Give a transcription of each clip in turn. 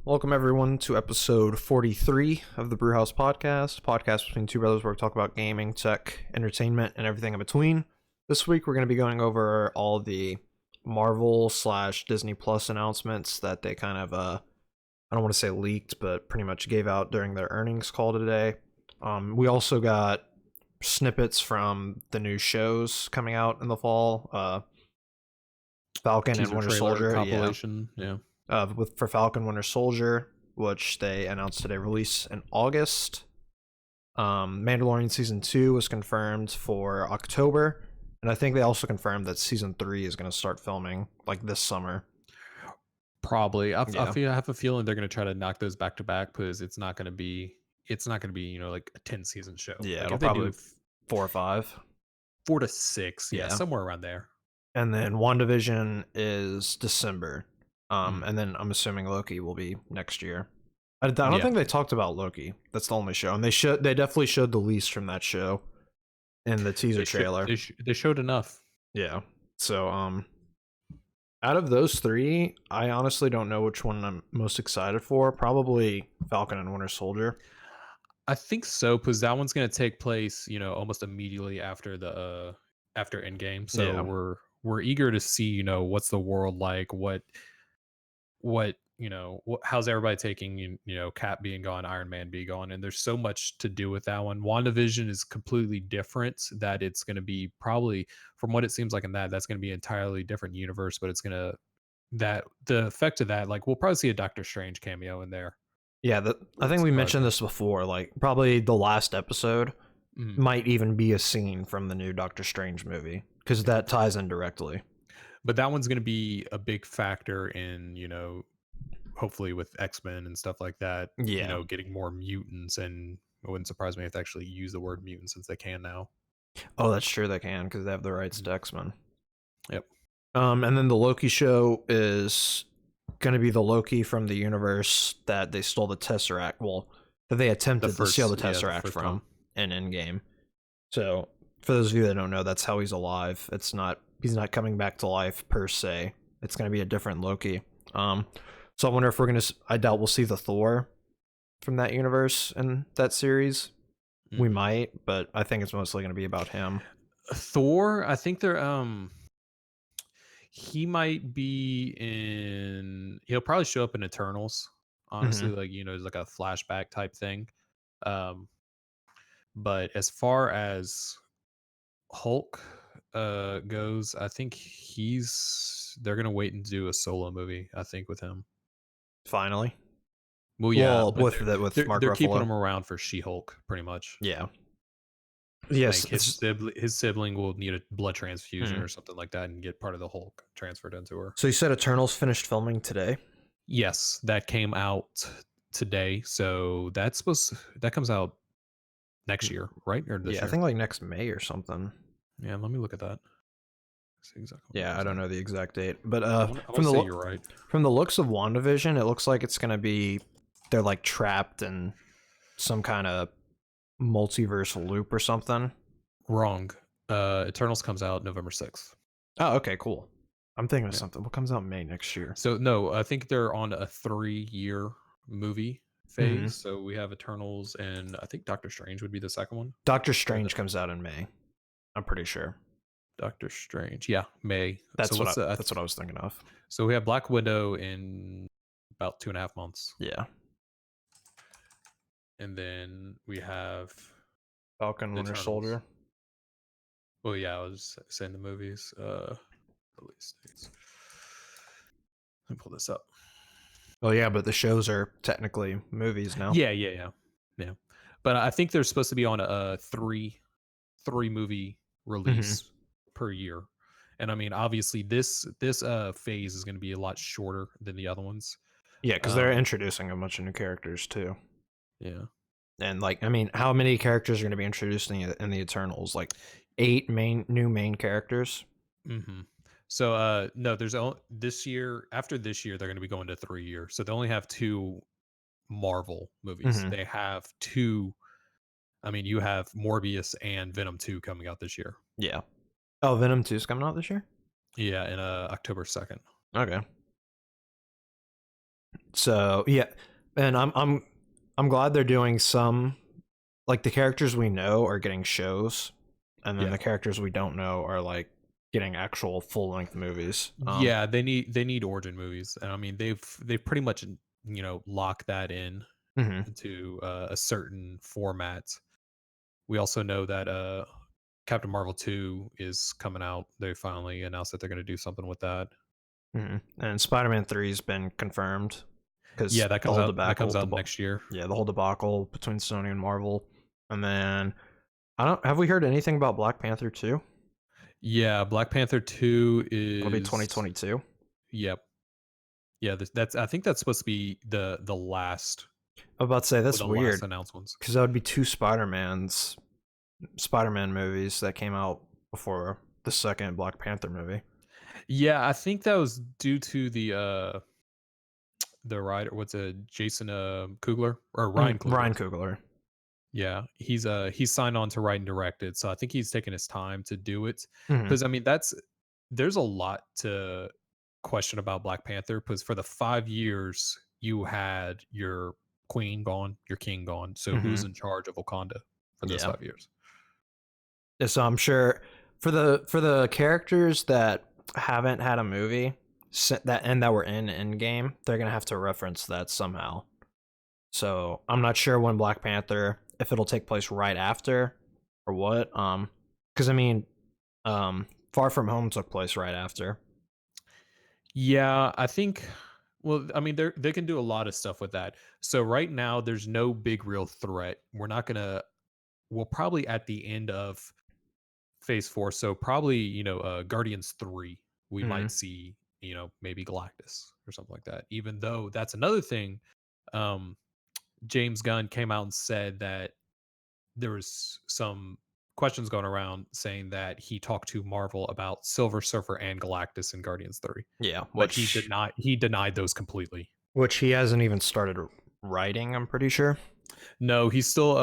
Welcome everyone to episode 43 of the Brewhouse podcast between two brothers where we talk about gaming, tech, entertainment, and everything in between. This week we're going to be going over all the Marvel / Disney Plus announcements that they kind of, I don't want to say leaked, but pretty much gave out during their earnings call today. We also got snippets from the new shows coming out in the fall. Falcon and Winter Soldier compilation. Yeah. For Falcon Winter Soldier, which they announced today, release in August. Mandalorian season 2 was confirmed for October, and I think they also confirmed that season 3 is going to start filming like this summer. Probably. I have a feeling they're going to try to knock those back to back because it's not going to be like a 10 season show. Yeah, like it'll probably 4 or 5, 4 to 6. Yeah, Yeah. somewhere around there. And then WandaVision is December. And then I'm assuming Loki will be next year. I don't think they talked about Loki. That's the only show, and they definitely showed the least from that show in the teaser trailer. They showed enough. Yeah. So out of those three, I honestly don't know which one I'm most excited for. Probably Falcon and Winter Soldier. I think so, because that one's going to take place, almost immediately after the after Endgame. So Yeah. we're eager to see, what's the world like, what how's everybody taking, Cap being gone, Iron Man being gone, and there's so much to do with that one. WandaVision is completely different, that it's going to be probably, from what it seems like in that's going to be an entirely different universe, but it's going to, that the effect of that, like, we'll probably see a Doctor Strange cameo in there. Yeah, I think we mentioned this before, like probably the last episode might even be a scene from the new Doctor Strange movie, because that ties in directly. But that one's going to be a big factor in, hopefully with X-Men and stuff like that, getting more mutants, and it wouldn't surprise me if they actually use the word mutant since they can now. Oh, that's true, they can, because they have the rights to X-Men. Yep. And then the Loki show is going to be the Loki from the universe that they stole the Tesseract, that they attempted to steal the Tesseract from in Endgame. So, for those of you that don't know, that's how he's alive. He's not coming back to life per se. It's going to be a different Loki. So I wonder if I doubt we'll see the Thor from that universe in that series. We might, but I think it's mostly going to be about him. Thor, I think he might be he'll probably show up in Eternals, honestly, like, it's like a flashback type thing. But as far as Hulk goes, I think they're gonna wait and do a solo movie, I think, with him. Finally. Well, yeah, with Mark they're Ruffalo. keeping him around for She-Hulk, pretty much. Yeah. Yes, like his sibling will need a blood transfusion or something like that, and get part of the Hulk transferred into her. So you said Eternals finished filming today? Yes, that came out today. So that comes out next year, right? Or this year? I think like next May or something. Yeah, let me look at that. Exactly. Yeah, I don't know the exact date, but you're right. From the looks of WandaVision, it looks like it's gonna be they're like trapped in some kind of multiverse loop or something. Wrong. Eternals comes out November 6th. Oh, okay, cool. I'm thinking of something. What comes out May next year? So no, I think they're on a 3-year movie phase. So we have Eternals, and I think Doctor Strange would be the second one. Doctor Strange comes out in May. I'm pretty sure. Doctor Strange, yeah, May. That's what I was thinking of. So we have Black Widow in about 2.5 months. Yeah. And then we have Falcon Winter Soldier. Well, yeah, I was saying the movies. Release dates. Let me pull this up. Oh yeah, but the shows are technically movies now. Yeah. But I think they're supposed to be on a three movie release per year. And I mean, obviously this phase is going to be a lot shorter than the other ones. Yeah, because they're introducing a bunch of new characters too. Yeah. And like, I mean, how many characters are going to be introduced in the Eternals? Like 8 new main characters. So no, there's this year. After this year, they're going to be going to 3 years. So they only have 2 Marvel movies. They have 2. I mean, you have Morbius and Venom 2 coming out this year. Yeah. Oh, Venom 2 is coming out this year? Yeah, in October 2nd. Okay. So yeah, and I'm glad they're doing some, like the characters we know are getting shows, and then Yeah. the characters we don't know are like getting actual full length movies. Yeah, they need origin movies, and I mean they've pretty much locked that in Mhm, to a certain format. We also know that Captain Marvel 2 is coming out. They finally announced that they're going to do something with that. mhm. And Spider-Man 3's been confirmed because Yeah, that the comes whole out that debacle, comes out next year. yeah, the whole debacle between Sony and Marvel, and then I don't have we heard anything about Black Panther 2? Yeah, Black Panther 2 It'll be is 2022. yep. Yeah, that's I think that's supposed to be the last I'm about to say or that's the last weird announced ones. because that would be two Spider-Man movies that came out before the second Black Panther movie. Yeah, I think that was due to the writer, what's a Jason Kugler or Ryan Coogler. Ryan Coogler. Yeah, he's signed on to write and direct it, so I think he's taking his time to do it. Hmm. Because I mean, there's a lot to question about Black Panther. Because for the 5 years you had your queen gone, your king gone. So who's Hmm. in charge of Wakanda for those Yeah. 5 years? So I'm sure for the characters that haven't had a movie that were in Endgame, they're gonna have to reference that somehow. So I'm not sure when Black Panther, if it'll take place right after or what. Because I mean, Far From Home took place right after. Yeah, I think. Well, I mean, they can do a lot of stuff with that. So right now, there's no big real threat. We're not gonna. We'll probably at the end of Phase 4, so probably Guardians 3, we Hmm. might see maybe Galactus or something like that. Even though that's another thing, um, James Gunn came out and said that there was some questions going around saying that he talked to Marvel about Silver Surfer and Galactus in Guardians 3. Yeah, But he denied those completely. which he hasn't even started writing. I'm pretty sure No, he's still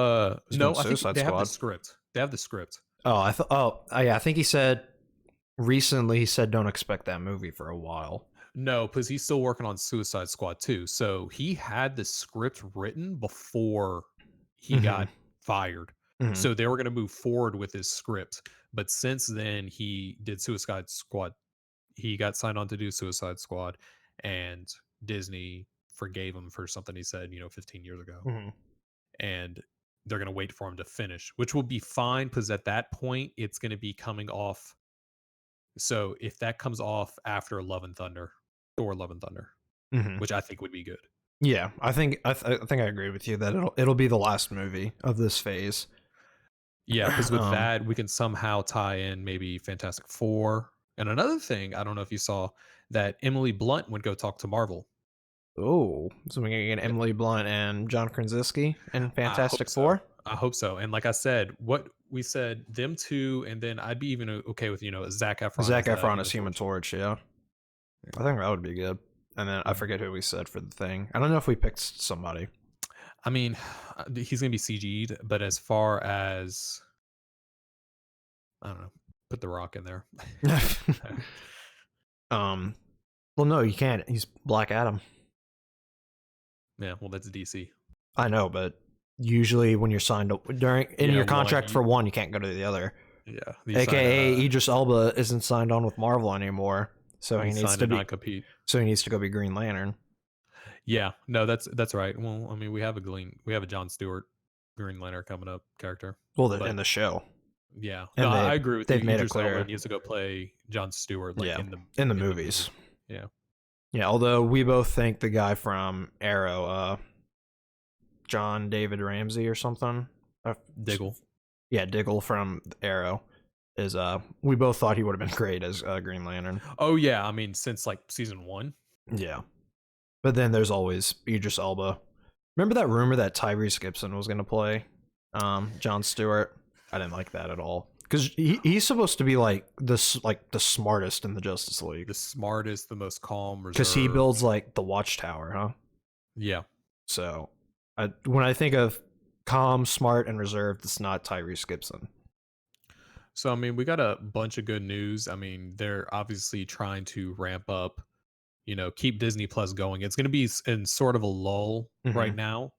he's doing no, I think Suicide they have the Squad. script. They have the script. Oh, I thought. Oh, yeah. I think he said recently. He said don't expect that movie for a while. No, because he's still working on Suicide Squad too. So he had the script written before he Hmm. got fired. Hmm. So they were going to move forward with his script. But since then, he did Suicide Squad. He got signed on to do Suicide Squad, and Disney forgave him for something he said, 15 years ago. Hmm. And they're going to wait for him to finish, which will be fine because at that point, it's going to be coming off. So if that comes off after Love and Thunder, Thor Love and Thunder, Hmm. which I think would be good. Yeah, I think I agree with you that it'll be the last movie of this phase. Yeah, because with um. that, we can somehow tie in maybe Fantastic Four. And another thing, I don't know if you saw that Emily Blunt would go talk to Marvel. Oh, so we're gonna get Yeah, Emily Blunt and John Krasinski in I hope Fantastic so. Four. I hope so. And like I said, what we said, them two, and then I'd be even okay with Zach Efron Zac as Efron as Human Human Torch. Torch. Yeah, Yeah. I think that would be good. And then I Mhm. forget who we said for the thing. I don't know if we picked somebody. I mean, he's gonna be CG'd, but as far as I don't know, put the Rock in there. um. Well, no, you can't. He's Black Adam. Yeah, well, that's DC. I know, but usually when you're signed up in Yeah, your well, contract for one, you can't go to the other. yeah, you sign AKA a Idris Elba isn't signed on with Marvel anymore, so he you needs sign a to be. non-compete. So he needs to go be Green Lantern. Yeah, no, that's right. Well, I mean, we have a John Stewart Green Lantern coming up character, Well, in but the show, yeah, no, and I agree with you. they've made it Idris Elba clear. needs to go play John Stewart, like Yeah, in the in the movie. movies. Yeah, Yeah, although we both think the guy from Arrow, John David Ramsey or something. Uh, Diggle. yeah, Diggle from Arrow is. We both thought he would have been great as Green Lantern. Oh yeah, I mean, since like season 1. Yeah, but then there's always Idris Elba. Remember that rumor that Tyrese Gibson was going to play John Stewart? I didn't like that at all because he's supposed to be like the smartest in the Justice League The smartest, the most calm, because he reserved. builds like the Watchtower, huh? Yeah. So when I think of calm, smart, and reserved, it's not Tyrese Gibson. So I mean, we got a bunch of good news. I mean, they're obviously trying to ramp up, keep Disney Plus going. It's going to be in sort of a lull right Hmm. now.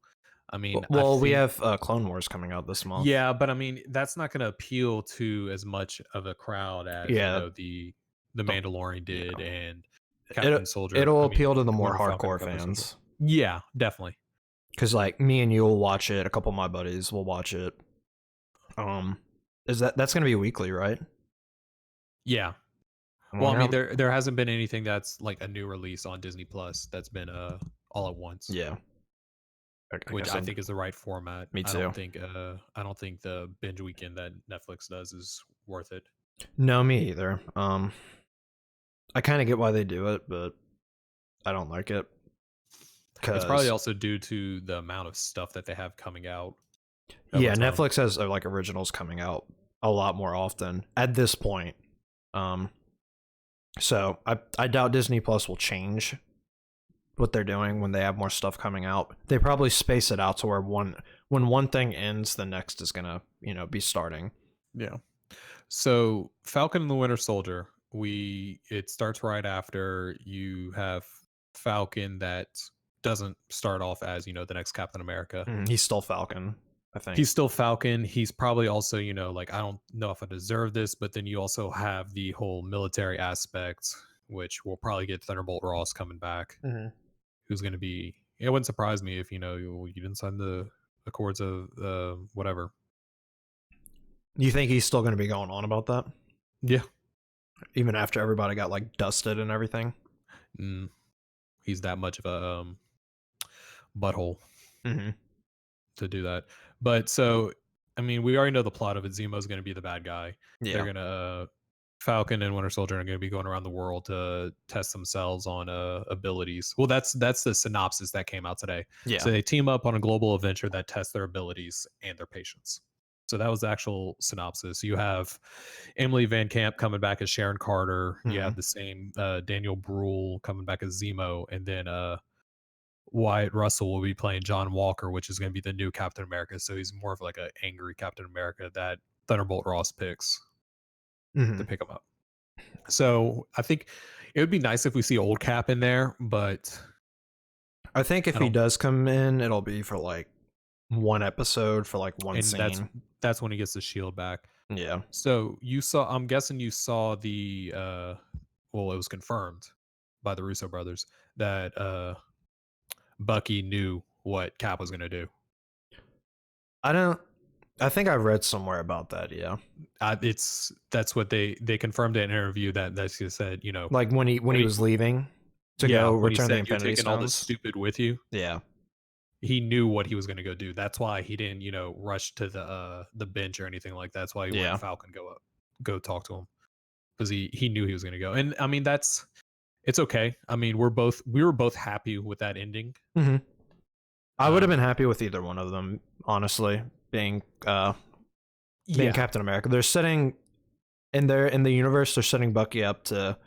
I mean, I Well, we think, have Clone Wars coming out this month. yeah, but I mean, that's not going to appeal to as much of a crowd as, Yeah, the the, Mandalorian did yeah. and It Captain Soldier, it'll I mean, appeal to the more Winter Falcon and hardcore Captain Soldier. fans. Yeah, definitely. Because like me and you will watch it. A couple of my buddies will watch it. Um, is that's gonna be weekly, right? Yeah. I Well, I wonder mean, how. there hasn't been anything that's like a new release on Disney Plus that's been all at once, Yeah, I which guess I think is the right format. me too. I don't think the binge weekend that Netflix does is worth it. No, me either. I kind of get why they do it, but I don't like it It's probably because also due to the amount of stuff that they have coming out at one yeah, time. Netflix has like originals coming out a lot more often at this point. Um, so I doubt Disney Plus will change what they're doing when they have more stuff coming out. They probably space it out to where when one thing ends, the next is gonna be starting. Yeah. So Falcon and the Winter Soldier, it starts right after you have Falcon that doesn't start off as, the next Captain America. He's still Falcon, I think. He's still Falcon. He's probably also, like, I don't know if I deserve this, but then you also have the whole military aspect, which will probably get Thunderbolt Ross coming back, Mm-hmm. who's going to be. It wouldn't surprise me if you didn't sign the Accords of whatever. You think he's still gonna be going on about that, Yeah, even after everybody got like dusted and everything? mm, he's that much of a butthole Mm-hmm. to do that. But so, I mean, we already know the plot of it. Zemo's going to be the bad guy. They're Yeah. going to Falcon and Winter Soldier are going to be going around the world to test themselves on abilities. Well, that's the synopsis that came out today. Yeah. So they team up on a global adventure that tests their abilities and their patience. So that was the actual synopsis. You have Emily Van Camp coming back as Sharon Carter. You Mm-hmm. have the same Daniel Bruhl coming back as Zemo, and then Wyatt Russell will be playing John Walker, which is going to be the new Captain America. So he's more of like an angry Captain America that Thunderbolt Ross picks Mm-hmm. to pick him up. So I think it would be nice if we see old Cap in there, but I think if I he don't. does come in, it'll be for like one episode for like one And that's scene. that's when he gets the shield back. Yeah. So you saw. I'm guessing you saw the. Well, it was confirmed by the Russo brothers that Bucky knew what Cap was going to do. I don't. I think I read somewhere about that. Yeah. That's what they confirmed in an interview that he said. Like when he was leaving to Yeah, go when he return the said you're Infinity taking all this Stones. stupid with you, Yeah. he knew what he was going to go do. That's why he didn't, rush to the bench or anything like that. That's why he let Yeah. Falcon go talk to him because he knew he was going to go. And I mean, it's okay. I mean, we were both happy with that ending. Mm-hmm. I would have been Um, happy with either one of them, honestly. Being yeah, Captain America, they're setting in the universe. They're setting Bucky up to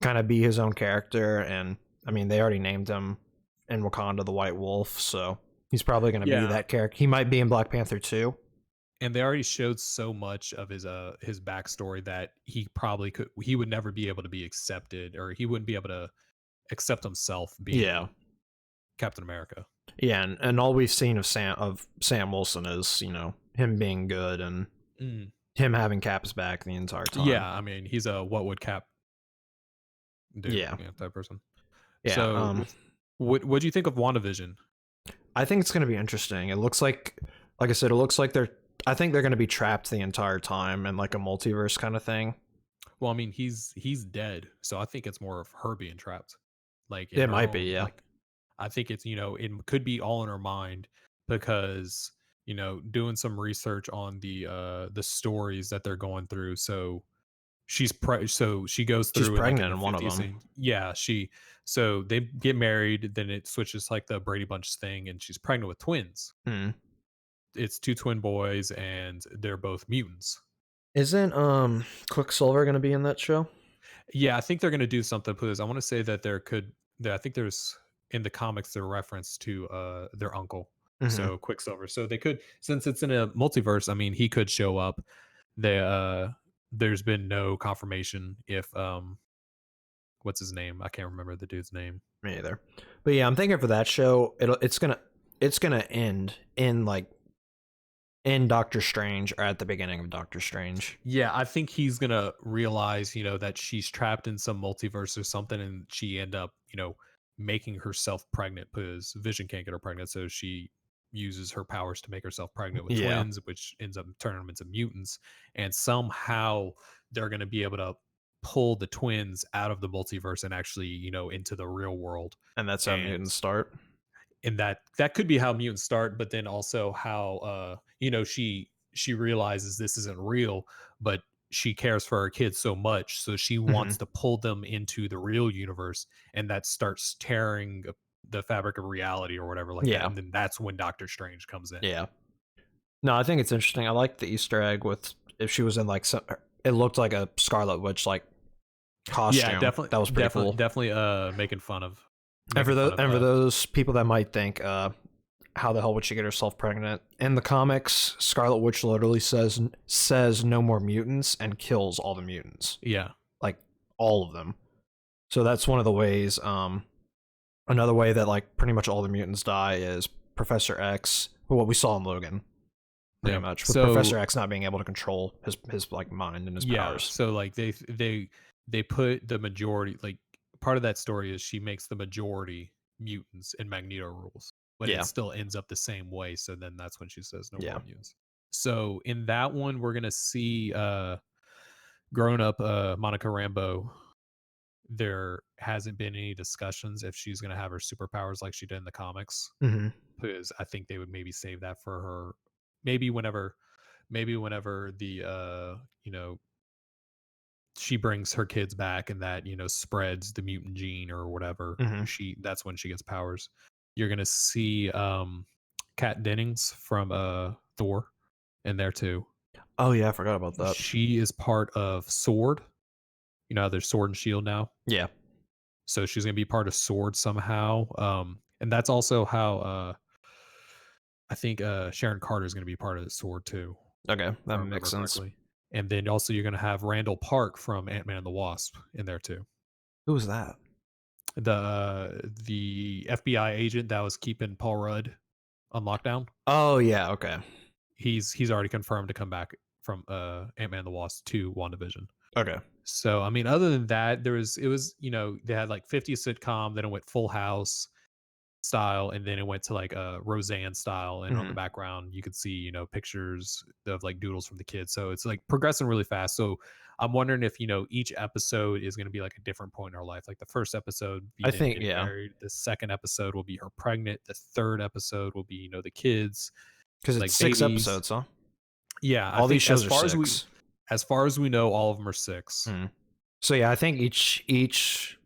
kind of be his own character, and I mean, they already named him in Wakanda the White Wolf, so he's probably going to be yeah. that character. He might be in Black Panther too. And they already showed so much of his backstory that he would never be able to be accepted, or he wouldn't be able to accept himself Yeah. being Captain America. Yeah, and all we've seen of Sam Wilson is him being good and Mm. him having Cap's back the entire time. Yeah, I mean, he's a what would Cap do? Yeah. Type person. Yeah. So, what do you think of WandaVision? I think it's going to be interesting. It looks like I said, it looks like I think they're going to be trapped the entire time in like a multiverse kind of thing. Well, I mean, he's dead, so I think it's more of her being trapped, like in It her might be, own. yeah. Like, I think it's it could be all in her mind because doing some research on the stories that they're going through. So so she goes She's through in like in pregnant the in one of 50s them. scene. Yeah, so they get married, then it switches like the Brady Bunch thing, and she's pregnant with twins. Hmm. It's two twin boys, and they're both mutants. Isn't Quicksilver going to be in that show? Yeah, I think they're going to do something because I want to say that I think there's in the comics their reference to their uncle, Mm-hmm. so Quicksilver. So they could, since it's in a multiverse, I mean, he could show up. There's been no confirmation if what's his name? I can't remember the dude's name. Me either. But yeah, I'm thinking for that show, it's gonna end in like in Doctor Strange or at the beginning of Doctor Strange. Yeah, I think he's gonna realize, that she's trapped in some multiverse or something, and she end up, making herself pregnant because Vision can't get her pregnant, so she uses her powers to make herself pregnant with Yeah, twins, which ends up turning them into mutants. And somehow they're gonna be able to pull the twins out of the multiverse and actually, into the real world. and that's how And mutants start. that could be how mutants start, but then also how she realizes this isn't real, but she cares for her kids so much, so she Hmm. wants to pull them into the real universe, and that starts tearing the fabric of reality or whatever like that. Yeah, And then that's when Doctor Strange comes in. yeah. No, I think it's interesting. I like the Easter egg with if she was in like some. It looked like a Scarlet Witch like Yeah, costume. definitely, That was pretty definitely, cool. definitely. Making fun of, And for making those fun of. and for those people that might think, how the hell would she get herself pregnant? In the comics, Scarlet Witch literally says no more mutants and kills all the mutants, Yeah, like all of them. So that's one of the ways. Another way that like pretty much all the mutants die is Professor X, what we saw in Logan, pretty yeah. much with So Professor X not being able to control his like mind and his yeah, powers. so like they put the majority, like part of that story is she makes the majority mutants and Magneto rules, but it Yeah, still ends up the same way. So then that's when she says no yeah. more mutants. So in that one, we're gonna see grown up Monica Rambeau. There hasn't been any discussions if she's gonna have her superpowers like she did in the comics, Hmm. because I think they would maybe save that for her, maybe whenever whenever the she brings her kids back and that spreads the mutant gene or whatever, Hmm. that's when she gets powers. You're gonna see Kat Dennings from Thor in there too. Oh yeah, I forgot about that. She is part of Sword. There's Sword and Shield now, Yeah. so she's gonna be part of Sword somehow. And that's also how I think Sharon Carter is gonna be part of the Sword too, Okay, if that I makes remember sense. correctly. And then also you're gonna have Randall Park from Ant-Man and the Wasp in there too. Who was that? The FBI agent that was keeping Paul Rudd on lockdown. Oh yeah, okay. He's already confirmed to come back from Ant-Man and the Wasp to WandaVision. Okay. So I mean, other than that, it was they had like 50 sitcom, then it went Full House style, and then it went to like a Roseanne style, and on the Hmm. background you could see pictures of like doodles from the kids. So it's like progressing really fast. So I'm wondering if each episode is going to be like a different point in her life. Like the first episode be I them think getting yeah, married, the second episode will be her pregnant, the third episode will be the kids because it's like 6 episodes, babies. huh? Yeah, I All these think shows are 6. as far as we know, all of them are 6. Hmm. So yeah, I think each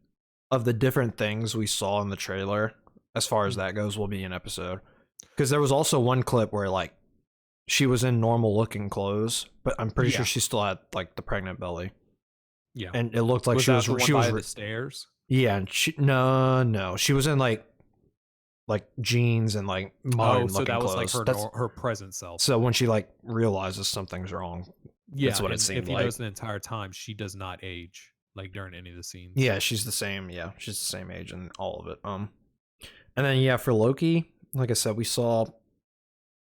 of the different things we saw in the trailer, as far as Mhm. that goes, will be an episode. Because there was also one clip where like she was in normal looking clothes, but I'm pretty sure Yeah, she still had like the pregnant belly, yeah. and it looked like Was she that was the one she was by the stairs? yeah, and she no, she was in like jeans and like Oh, modern so looking that was like clothes. That's her present self. so when she like realizes something's wrong, that's Yeah, what it and seemed if you like. notice the entire time, she does not age like during any of the scenes. Yeah, she's the same. Yeah, she's the same age in all of it. And then yeah, for Loki, like I said, we saw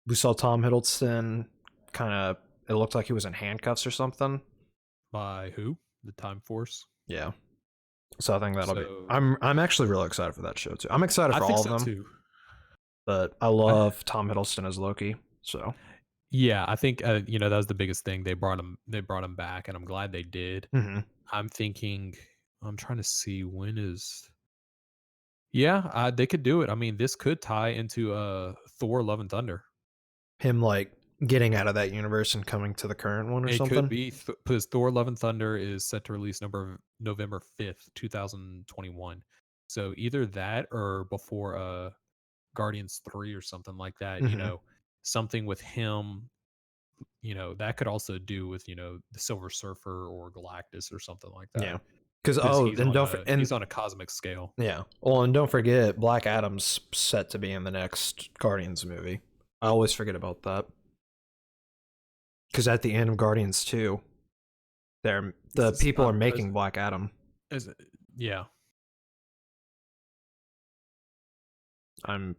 Tom Hiddleston kind of. It looked like he was in handcuffs or something. By who? The Time Force. Yeah, so I think that'll be. So I'm actually really excited for that show too. I'm excited I for think all of so them, too. but I I, love Tom Hiddleston as Loki. So. yeah, I think that was the biggest thing. They brought him back, and I'm glad they did. Hmm. I'm thinking. I'm trying to see when is. Yeah, they could do it. I mean, this could tie into Thor: Love and Thunder. Him like getting out of that universe and coming to the current one or It could something. be because Thor: Love and Thunder is set to release November 5th, 2021. So either that or before Guardians 3 or something like that. Hmm. Something with him. That could also do with the Silver Surfer or Galactus or something like that, Yeah, because because and he's on a cosmic scale. yeah. Well, and don't forget, Black Adam's set to be in the next Guardians movie. I always forget about that. Because at the end of Guardians 2, the Is this people are not making Black Adam. is it, Yeah. I'm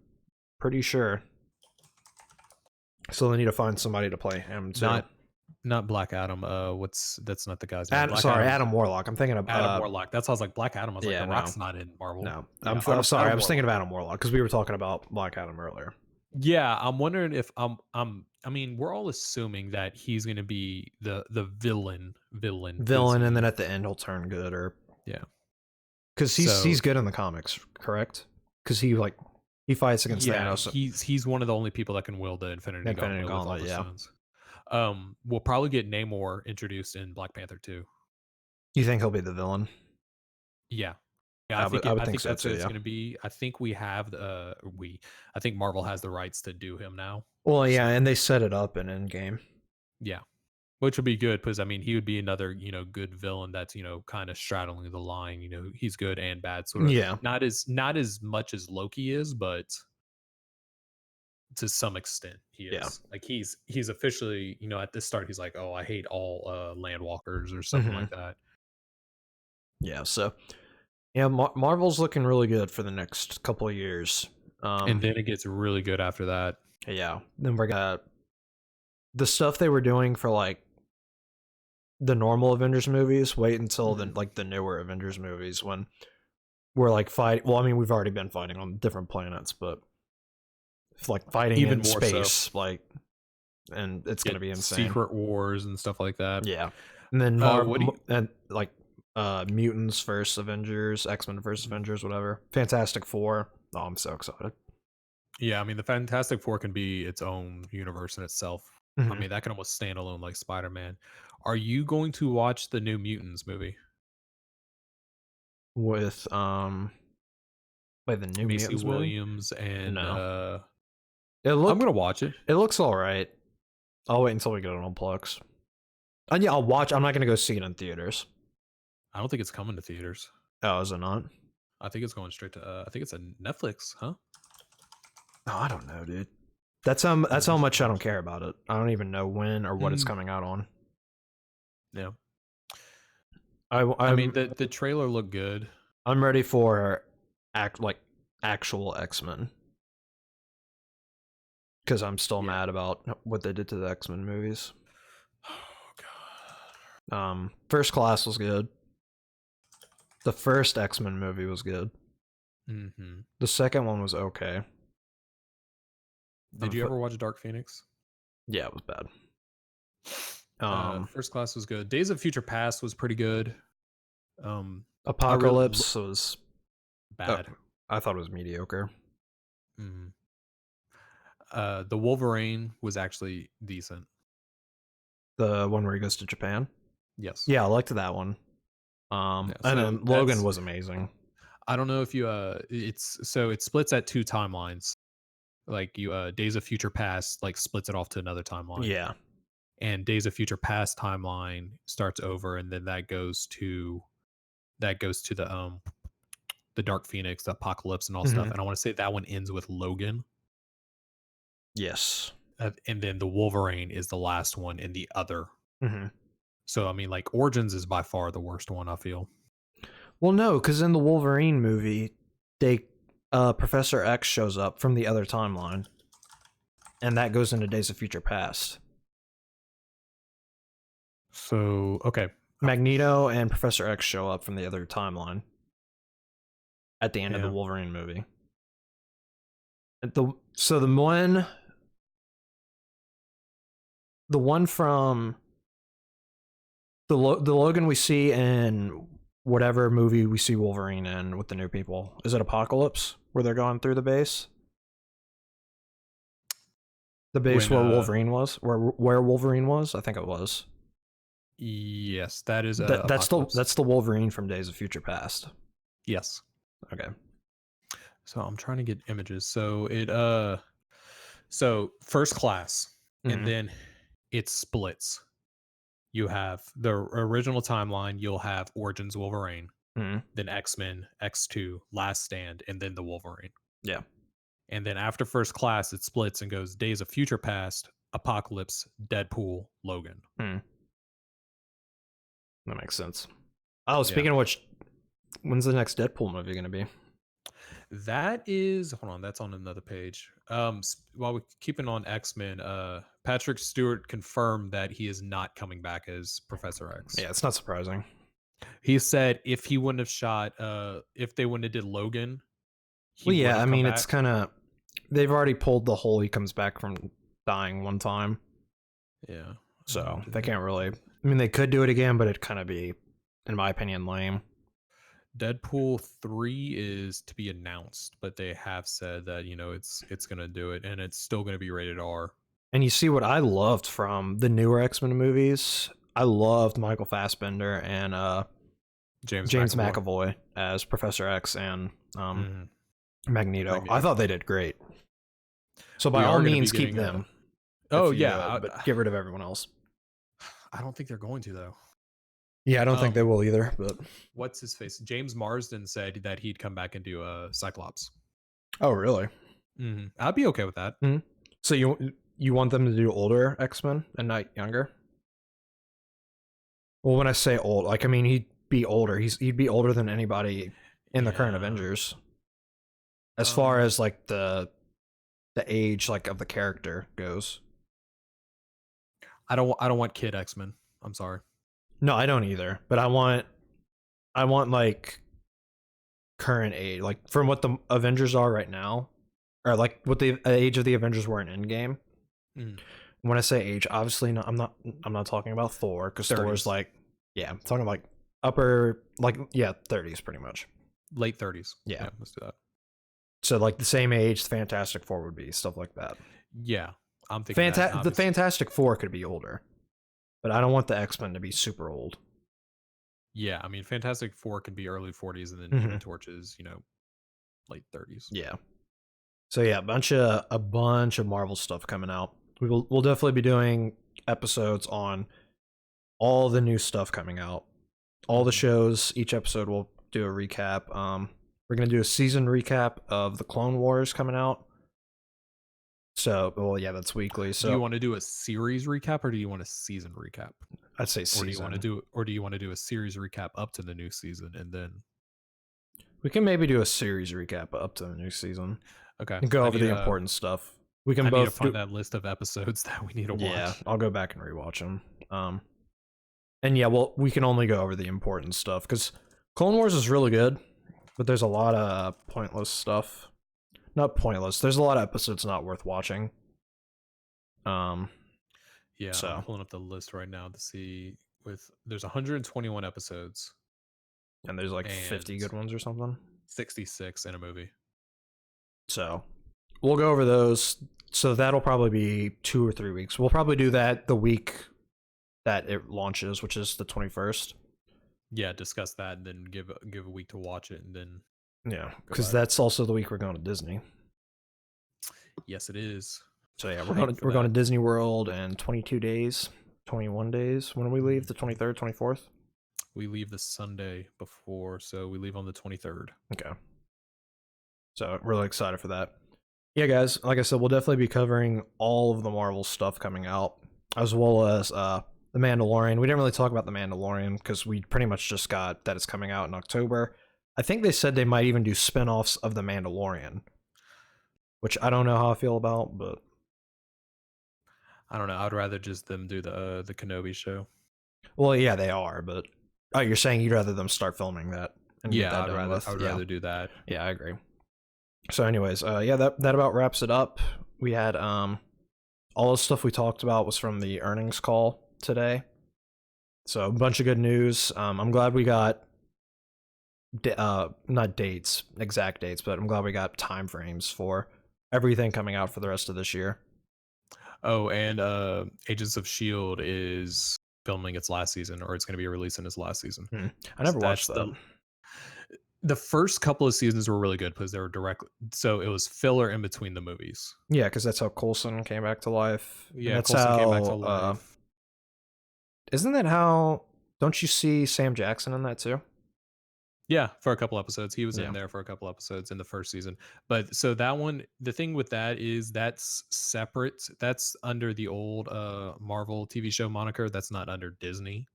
pretty sure. So they need to find somebody to play him too. Not Black Adam. That's not the guy's name. Black Sorry, Adam's Adam Warlock. I'm thinking of Adam Warlock. That's how I was like Black Adam. I was like, yeah, The no, Rock's not in Marvel. no. Yeah, I'm sorry. I was thinking of Warlock. Adam Warlock because we were talking about Black Adam earlier. Yeah, I'm wondering if I mean, we're all assuming that he's gonna be the villain. 'Cause And then at the end he'll turn good, or yeah, because he's good in the comics, correct? Because he fights against Thanos. he's one of the only people that can wield the Infinity Gauntlet with all the stones. We'll probably get Namor introduced in Black Panther 2. You think he'll be the villain? Yeah. I would I think think so that's too, what it's yeah. going to be. I think we have I think Marvel has the rights to do him now. Well, yeah, and they set it up in Endgame. Yeah. Which would be good because I mean he would be another, good villain that's, kind of straddling the line, he's good and bad sort of. Yeah. Not as much as Loki is, but to some extent he is. Yeah. Like he's officially, at the start he's like, "Oh, I hate all landwalkers" or something like that. Yeah, so yeah, Marvel's looking really good for the next couple of years. And then it gets really good after that. Yeah. Then we're gonna the stuff they were doing for like the normal Avengers movies, wait until the newer Avengers movies when we're like fighting. Well, I mean, we've already been fighting on different planets, but like fighting Even in more space, so. And it's gonna be insane. Secret Wars and stuff like that. Yeah, and then and like mutants versus Avengers, X-Men versus Avengers, whatever. Fantastic Four. Oh, I'm so excited. Yeah, I mean the Fantastic Four can be its own universe in itself. I mean that can almost stand alone like Spider-Man. Are you going to watch the new Mutants movie with by the new Macy Mutants Williams movie? and No. I'm gonna watch it. It looks all right. I'll wait until we get it on Plex. And yeah, I'll watch. I'm not gonna go see it in theaters. I don't think it's coming to theaters. Oh, is it not? I think it's going straight to. I think it's a Netflix, huh? Oh, I don't know, dude. That's how much I don't care about it. I don't even know when or what it's coming out on. Yeah. I mean the trailer looked good. I'm ready for actual X-Men. Because I'm still mad about what they did to the X-Men movies. Oh god. First Class was good. The first X-Men movie was good. The second one was okay. Did you ever watch Dark Phoenix? Yeah, it was bad. First Class was good. Days of Future Past was pretty good. Apocalypse was bad. I thought it was mediocre. The Wolverine was actually decent. The one where he goes to Japan? Yes. Yeah, I liked that one. And then Logan was amazing. I don't know if you it splits at 2 timelines. Like Days of Future Past like splits it off to another timeline. Yeah. And Days of Future Past timeline starts over and then that goes to the Dark Phoenix, the Apocalypse and all stuff. And I want to say that one ends with Logan. Yes. And then the Wolverine is the last one in the other. So I mean, like Origins is by far the worst one, I feel. Well, no, because in the Wolverine movie, Professor X shows up from the other timeline, and that goes into Days of Future Past. So okay, Magneto and Professor X show up from the other timeline at the end of the Wolverine movie. The one from the Logan we see in whatever movie we see Wolverine in with the new people. Is it Apocalypse where they're going through the base? The base where Wolverine was? Where Wolverine was? I think it was. Yes, that is that's the Wolverine from Days of Future Past. Yes. Okay. So I'm trying to get images. So First Class, and then it splits. You have the original timeline, you'll have Origins Wolverine, then X-Men, X2, Last Stand, and then the Wolverine. Yeah. And then after First Class, it splits and goes Days of Future Past, Apocalypse, Deadpool, Logan. That makes sense. Oh, speaking of which, When's the next Deadpool movie gonna be? That is, hold on, that's on another page. While we're keeping on X-Men, Patrick Stewart confirmed that he is not coming back as Professor X. Yeah, it's not surprising. He said if he wouldn't have shot, if they wouldn't have did Logan, he Well, would yeah, have I come mean, back. it's kind of they've already pulled the whole he comes back from dying one time, Yeah. so they can't really. I mean, they could do it again, but it'd kind of be, in my opinion, lame. Deadpool 3 is to be announced, but they have said that, it's gonna do it, and it's still gonna be rated R. And you see what I loved from the newer X-Men movies. I loved Michael Fassbender and James McAvoy as Professor X and Mhm. Magneto. I thought they did great. So by We all are gonna be means, keep getting them. Oh if you yeah, would, but get rid of everyone else. I don't think they're going to though. Yeah, I don't think they will either. But What's his face? James Marsden said that he'd come back and do a Cyclops. oh, really? I'd be okay with that. So you want them to do older X-Men and not younger? Well, when I say old, like I mean he'd be older. He'd be older than anybody in the current Avengers. As far as like the age like of the character goes. I don't want kid X-Men. I'm sorry. No, I don't either. But I want like current age, like from what the Avengers are right now, or like what the age of the Avengers were in Endgame. When I say age, obviously not, I'm not talking about Thor, because Thor's like, yeah, I'm talking like upper, like, yeah, 30s pretty much. Late 30s. Yeah, let's do that. So like the same age the Fantastic Four would be, stuff like that. Yeah, I'm thinking the Fantastic Four could be older, but I don't want the X-Men to be super old. Yeah, I mean, Fantastic Four can be early 40s, and then Human Torch is, late 30s. Yeah. So yeah, a bunch of Marvel stuff coming out. We'll definitely be doing episodes on all the new stuff coming out, all the shows. Each episode we'll do a recap. We're gonna do a season recap of the Clone Wars coming out. So, well, yeah, that's weekly. So, do you want to do a series recap or do you want a season recap? I'd say season. Or do you want to do a series recap up to the new season and then we can maybe do a series recap up to the new season. Okay. And go over the important stuff. We can both need to find that list of episodes that we need to watch. Yeah, I'll go back and rewatch them. And yeah, well, we can only go over the important stuff because Clone Wars is really good, but there's a lot of pointless stuff. Not pointless. There's a lot of episodes not worth watching. Yeah, so I'm pulling up the list right now to see. There's 121 episodes, and there's like 50 good ones or something. 66 in a movie. So we'll go over those. So that'll probably be 2 or 3 weeks. We'll probably do that the week that it launches, which is the 21st. Yeah, discuss that and then give a week to watch it, and then yeah, because that's also the week we're going to Disney. Yes, it is. So yeah, we're going to Disney World in 22 days, 21 days. When do we leave? The 23rd, 24th? We leave the Sunday before, so we leave on the 23rd. Okay. So really excited for that. Yeah, guys, like I said, we'll definitely be covering all of the Marvel stuff coming out, as well as The Mandalorian. We didn't really talk about The Mandalorian because we pretty much just got that it's coming out in October. I think they said they might even do spin-offs of The Mandalorian, which I don't know how I feel about, but I don't know. I'd rather just them do the Kenobi show. Well, yeah, they are, but oh, you're saying you'd rather them start filming that? And yeah, I would rather do that. Yeah, I agree. So, anyways, yeah, that about wraps it up. We had all the stuff we talked about was from the earnings call today. So a bunch of good news. I'm glad we got not dates, exact dates, but I'm glad we got time frames for everything coming out for the rest of this year. Oh, and Agents of S.H.I.E.L.D. is filming its last season, or it's going to be releasing its last season. I never watched that. The first couple of seasons were really good because they were so it was filler in between the movies. Yeah, because that's how Coulson came back to life. Yeah, Coulson came back to life. Isn't that how? Don't you see Sam Jackson in that too? Yeah, for a couple episodes. He was in there for a couple episodes in the first season. But so that one, the thing with that is that's separate. That's under the old Marvel TV show moniker. That's not under Disney.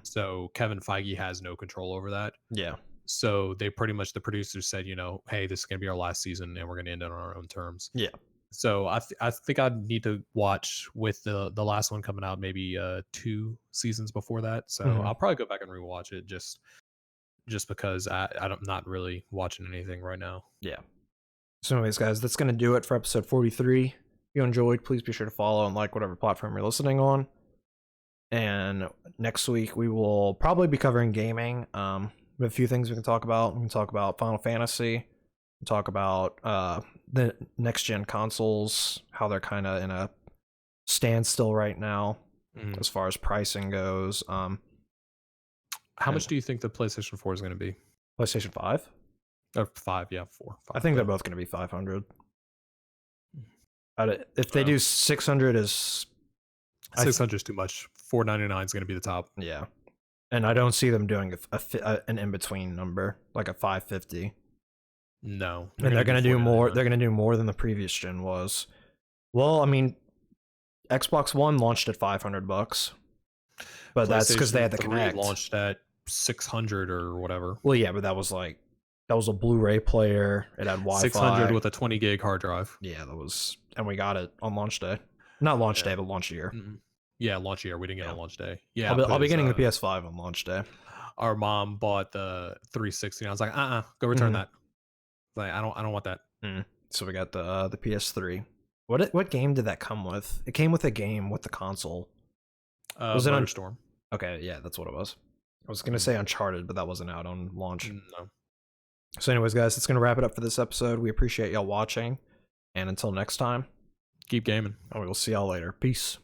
So Kevin Feige has no control over that. Yeah. So they pretty much the producers said, hey, this is gonna be our last season, and we're gonna end it on our own terms. Yeah. So I think I need to watch with the last one coming out maybe 2 seasons before that. So Mhm. I'll probably go back and rewatch it just because I'm not really watching anything right now. Yeah. So anyways, guys, that's going to do it for episode 43. If you enjoyed, please be sure to follow and like whatever platform you're listening on. And next week we will probably be covering gaming. We have a few things we can talk about. We can talk about Final Fantasy. We can talk about the next gen consoles, how they're kind of in a standstill right now as far as pricing goes. How much do you think the PlayStation 4 is going to be? PlayStation 5? Or 5, yeah, 4. 5, I think they're yeah. both going to be 500. If they do 600 is 600 is too much. 499 is going to be the top. Yeah, and I don't see them doing an in between number like a 550. No, And they're gonna do more. They're 499. gonna do more than the previous gen was. Well, I mean, Xbox One launched at $500, but that's because they had the PlayStation 3 Connect. launched at 600 or whatever. Well, yeah, but that was a Blu-ray player. It had Wi-Fi. 600 with a 20 gig hard drive. Yeah, and we got it on launch day. Not launch day, but launch year. Mm-mm. Yeah, launch year. We didn't get it on launch day. Yeah, I'll be getting the PS5 on launch day. Our mom bought the 360. And I was like, go return Mhm. that. Like, I don't want that. So we got the PS3. What game did that come with? It came with a game with the console. Was it on Storm? Okay, yeah, that's what it was. I was gonna say Uncharted, but that wasn't out on launch. No. So, anyways, guys, that's gonna wrap it up for this episode. We appreciate y'all watching, and until next time, Keep gaming. and we will see y'all later. Peace.